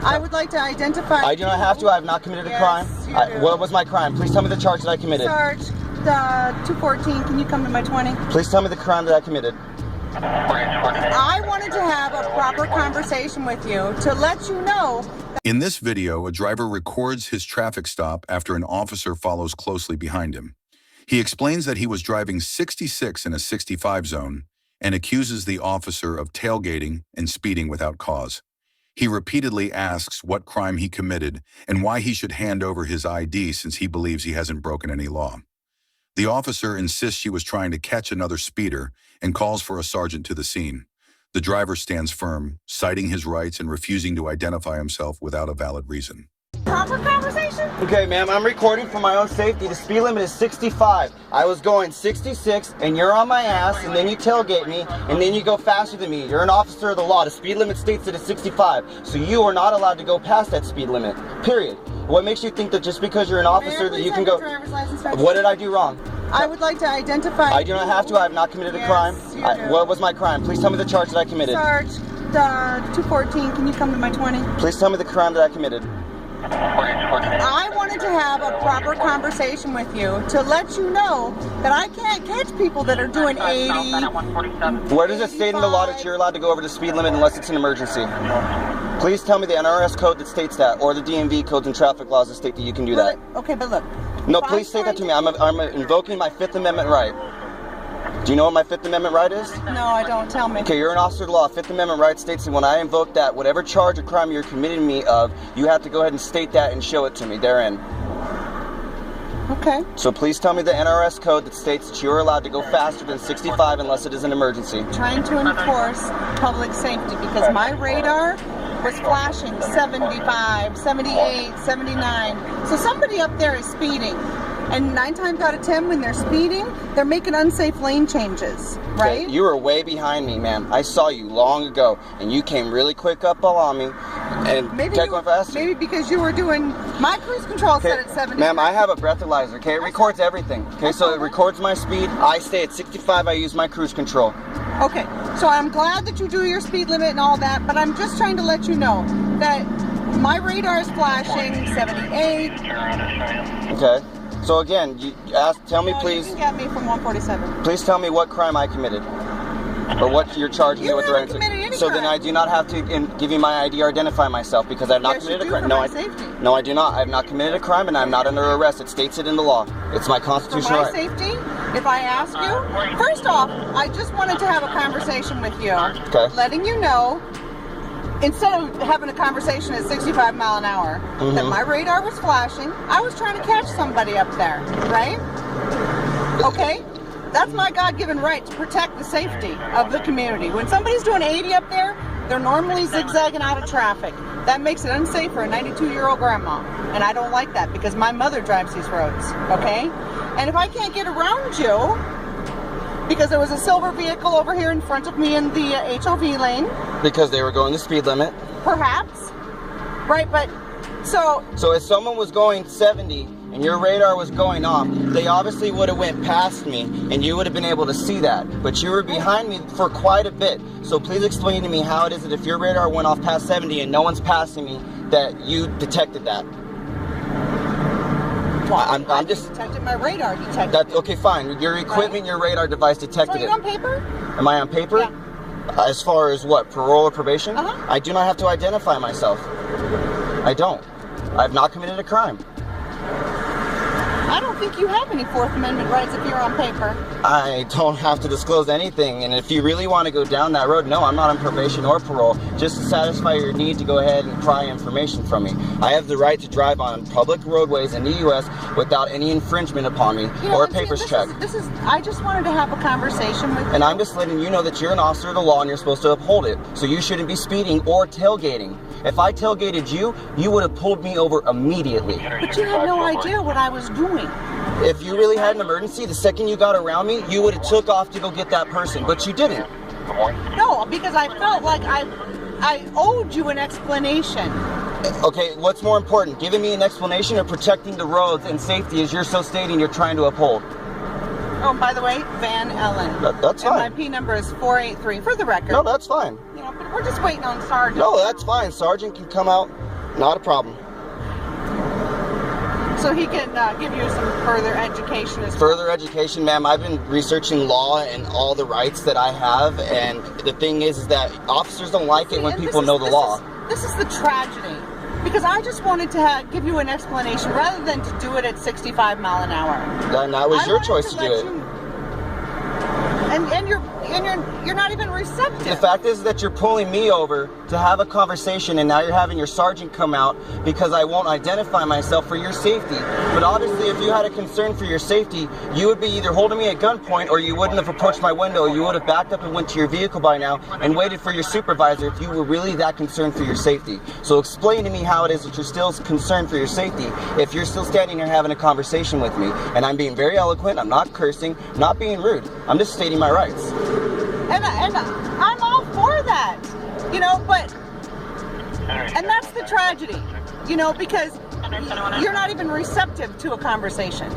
I would like to identify. I do not have to. I have not committed a crime. What was my crime? Please tell me the charge that I committed. Sarge, 214. Can you come to my 20? Please tell me the crime that I committed. I wanted to have a proper conversation with you to let you know. In this video, a driver records his traffic stop after an officer follows closely behind him. He explains that he was driving 66 in a 65 zone and accuses the officer of tailgating and speeding without cause. He repeatedly asks what crime he committed and why he should hand over his ID since he believes he hasn't broken any law. The officer insists she was trying to catch another speeder and calls for a sergeant to the scene. The driver stands firm, citing his rights and refusing to identify himself without a valid reason. Proper conversation? Okay, ma'am, I'm recording for my own safety. The speed limit is 65. I was going 66, and you're on my ass, and then you tailgate me, and then you go faster than me. You're an officer of the law. The speed limit states that it's 65, so you are not allowed to go past that speed limit, period. What makes you think that just because you're an officer that you can go... What did I do wrong? I would like to identify. I do not have to. I have not committed a crime. What was my crime? Please tell me the charge that I committed. Sarge, 214. Can you come to my 20? Please tell me the crime that I committed. I wanted to have a proper conversation with you to let you know that I can't catch people that are doing 80. Where does it state in the law that you're allowed to go over the speed limit unless it's an emergency? Please tell me the NRS code that states that, or the DMV codes and traffic laws that state that you can do that. Okay, but look. No, please say that to me. I'm invoking my Fifth Amendment right. Do you know what my Fifth Amendment right is? No, I don't. Tell me. Okay, you're an officer of the law. Fifth Amendment right states that when I invoke that, whatever charge or crime you're committing me of, you have to go ahead and state that and show it to me therein. Okay. So please tell me the NRS code that states that you're allowed to go faster than 65 unless it is an emergency. Trying to enforce public safety because my radar was flashing 75, 78, 79. So somebody up there is speeding. And 9 times out of 10, when they're speeding, they're making unsafe lane changes, right? Okay, you were way behind me, ma'am. I saw you long ago, and you came really quick up on me, and kept going faster. Maybe because you were doing my cruise control set at 70. Ma'am, I have a breathalyzer, okay? It records everything, okay? So it records my speed. I stay at 65. I use my cruise control. Okay, so I'm glad that you do your speed limit and all that, but I'm just trying to let you know that my radar is flashing 78. Okay. So again, tell me please. You can get me from 147. Please tell me what crime I committed, or what you're charging me with. You haven't committed any so crime. then I do not have to give you my ID or identify myself because I have not committed a crime. No, I do not. I have not committed a crime, and I'm not under arrest. It states it in the law. It's my constitutional right. For my safety, if I ask you, first off, I just wanted to have a conversation with you, letting you know. Instead of having a conversation at 65 miles an hour, that my radar was flashing, I was trying to catch somebody up there, right? Okay? That's my God-given right to protect the safety of the community. When somebody's doing 80 up there, they're normally zigzagging out of traffic. That makes it unsafe for a 92-year-old grandma. And I don't like that because my mother drives these roads, okay? And if I can't get around you, because there was a silver vehicle over here in front of me in the HOV lane. Because they were going the speed limit. Perhaps. Right, but so if someone was going 70 and your radar was going off, they obviously would have went past me and you would have been able to see that. But you were behind me for quite a bit. So please explain to me how it is that if your radar went off past 70 and no one's passing me, that you detected that. Well, I'm just detected. My radar detected. That's okay, fine. Your equipment, your radar device detected it. Are you on paper? Am I on paper? Yeah. As far as what, parole or probation? I do not have to identify myself. I don't. I have not committed a crime. I don't think you have any Fourth Amendment rights if you're on paper. I don't have to disclose anything, and if you really want to go down that road, no, I'm not on probation or parole, just to satisfy your need to go ahead and pry information from me. I have the right to drive on public roadways in the U.S. without any infringement upon me or a papers check. I just wanted to have a conversation with you. And I'm just letting you know that you're an officer of the law and you're supposed to uphold it, so you shouldn't be speeding or tailgating. If I tailgated you, you would have pulled me over immediately. But you had no idea what I was doing. If you really had an emergency, the second you got around me, you would have took off to go get that person, but you didn't. No, because I felt like I owed you an explanation. Okay, what's more important, giving me an explanation or protecting the roads and safety as you're so stating you're trying to uphold? Oh, by the way, Van Ellen. That's fine. And my P number is 483 for the record. No, that's fine. You know, but we're just waiting on Sergeant. No, that's fine. Sergeant can come out Not a problem. So he can give you some further education as well. Further education, ma'am. I've been researching law and all the rights that I have, and the thing is that officers don't like it when people know the law. This is the tragedy. Because I just wanted to give you an explanation rather than to do it at 65 mile an hour. Then that was your choice to do it. And you're not even receptive. The fact is that you're pulling me over to have a conversation, and now you're having your sergeant come out because I won't identify myself for your safety. But obviously, if you had a concern for your safety, you would be either holding me at gunpoint, or you wouldn't have approached my window. You would have backed up and went to your vehicle by now and waited for your supervisor if you were really that concerned for your safety. So explain to me how it is that you're still concerned for your safety if you're still standing here having a conversation with me. And I'm being very eloquent, I'm not cursing, I'm not being rude. I'm just stating my rights. And I'm all for that, you know, but, and that's the tragedy, you know, because you're not even receptive to a conversation.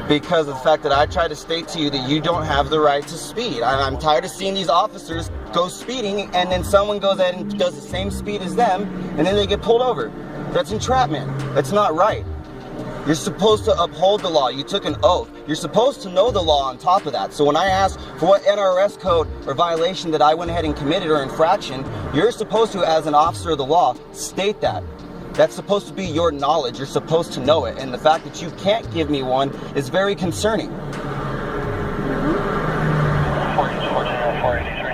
Because of the fact that I tried to state to you that you don't have the right to speed. I'm tired of seeing these officers go speeding, and then someone goes ahead and does the same speed as them, and then they get pulled over. That's entrapment. That's not right. You're supposed to uphold the law. You took an oath. You're supposed to know the law on top of that. So when I ask for what NRS code or violation that I went ahead and committed or infraction, you're supposed to, as an officer of the law, state that. That's supposed to be your knowledge. You're supposed to know it. And the fact that you can't give me one is very concerning. 483.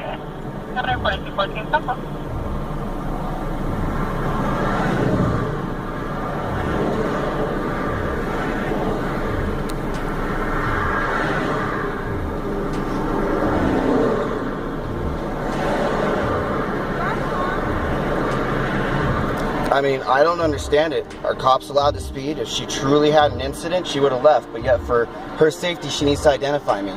I mean, I don't understand it. Are cops allowed to speed? If she truly had an incident, she would have left. But yet, for her safety, she needs to identify me.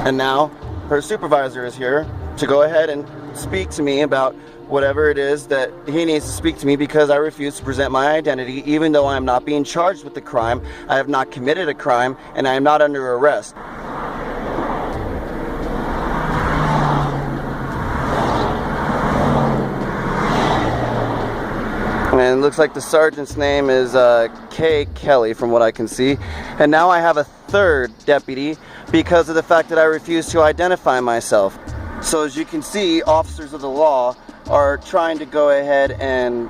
And now, her supervisor is here to go ahead and speak to me about whatever it is that he needs to speak to me, because I refuse to present my identity, even though I am not being charged with the crime. I have not committed a crime, and I am not under arrest. And it looks like the sergeant's name is K. Kelly, from what I can see. And now I have a third deputy because of the fact that I refuse to identify myself. So as you can see, officers of the law are trying to go ahead and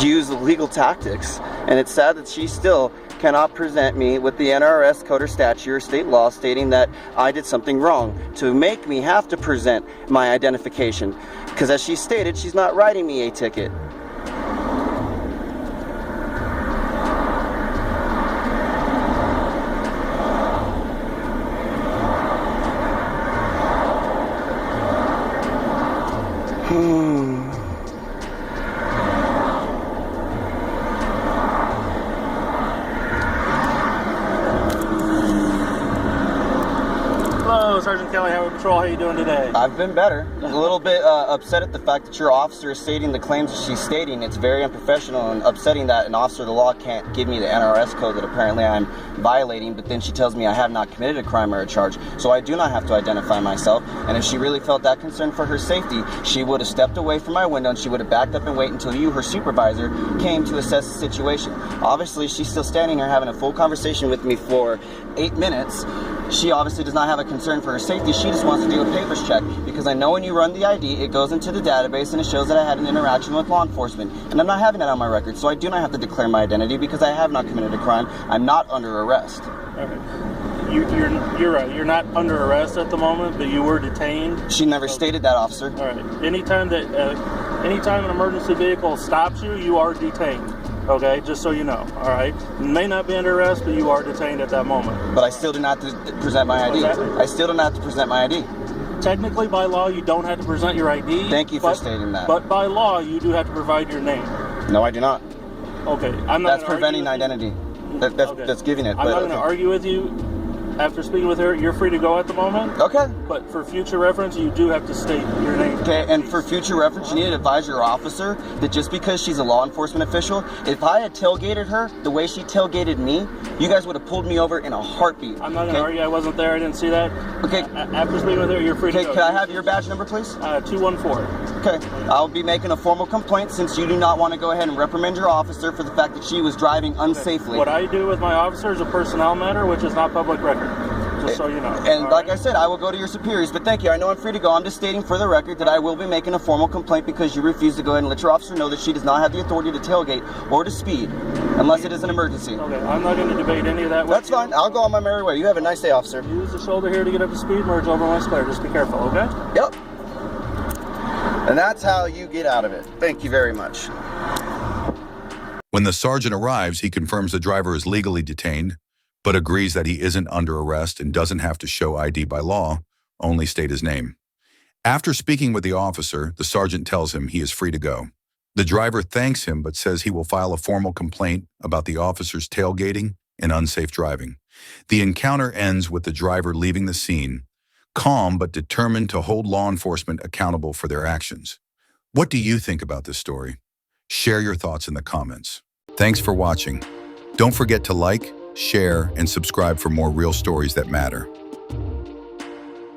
use legal tactics. And it's sad that she still cannot present me with the NRS code or statute or state law stating that I did something wrong to make me have to present my identification. Because as she stated, she's not writing me a ticket. Hello, Sergeant Kelly, Highway Patrol. How are you doing today? I've been better. I'm a little bit upset at the fact that your officer is stating the claims that she's stating. It's very unprofessional and upsetting that an officer of the law can't give me the NRS code that apparently I'm violating, but then she tells me I have not committed a crime or a charge, so I do not have to identify myself. And if she really felt that concerned for her safety, she would have stepped away from my window and she would have backed up and waited until you, her supervisor, came to assess the situation. Obviously, she's still standing here having a full conversation with me for 8 minutes. She obviously does not have a concern for her safety. She just wants to do a papers check, because I know when you run the ID, it goes into the database and it shows that I had an interaction with law enforcement. And I'm not having that on my record, so I do not have to declare my identity because I have not committed a crime. I'm not under arrest. Okay. You're right. You're not under arrest at the moment, but you were detained. She never stated that, officer. All right. Anytime an emergency vehicle stops you, you are detained. Okay, just so you know, all right? You may not be under arrest, but you are detained at that moment. But I still do not have to present my ID. I still do not have to present my ID. Technically, by law, you don't have to present your ID. Thank you for stating that. But by law, you do have to provide your name. No, I do not. Okay, I'm not. That's preventing identity. That's giving it. I'm not going to argue with you. After speaking with her, you're free to go at the moment. Okay. But for future reference, you do have to state your name. Okay, and for future reference, you need to advise your officer that just because she's a law enforcement official, if I had tailgated her the way she tailgated me, you guys would have pulled me over in a heartbeat. I'm not going to argue. I wasn't there. I didn't see that. Okay. After speaking with her, you're free to go. Okay, could I have your badge number, please? 214. Okay, I'll be making a formal complaint since you do not want to go ahead and reprimand your officer for the fact that she was driving unsafely. What I do with my officer is a personnel matter, which is not public record, just so you know. And like I said, I will go to your superiors, but thank you. I know I'm free to go. I'm just stating for the record that I will be making a formal complaint because you refuse to go ahead and let your officer know that she does not have the authority to tailgate or to speed unless it is an emergency. Okay, I'm not going to debate any of that with That's fine. I'll go on my merry way. You have a nice day, officer. Use the shoulder here to get up to speed, merge over when it's clear. Just be careful, okay? Yep. And that's how you get out of it. Thank you very much. When the sergeant arrives, he confirms the driver is legally detained, but agrees that he isn't under arrest and doesn't have to show ID by law, only state his name. After speaking with the officer, the sergeant tells him he is free to go. The driver thanks him but says he will file a formal complaint about the officer's tailgating and unsafe driving. The encounter ends with the driver leaving the scene, calm but determined to hold law enforcement accountable for their actions. What do you think about this story? Share your thoughts in the comments. Thanks for watching. Don't forget to like, share, and subscribe for more real stories that matter.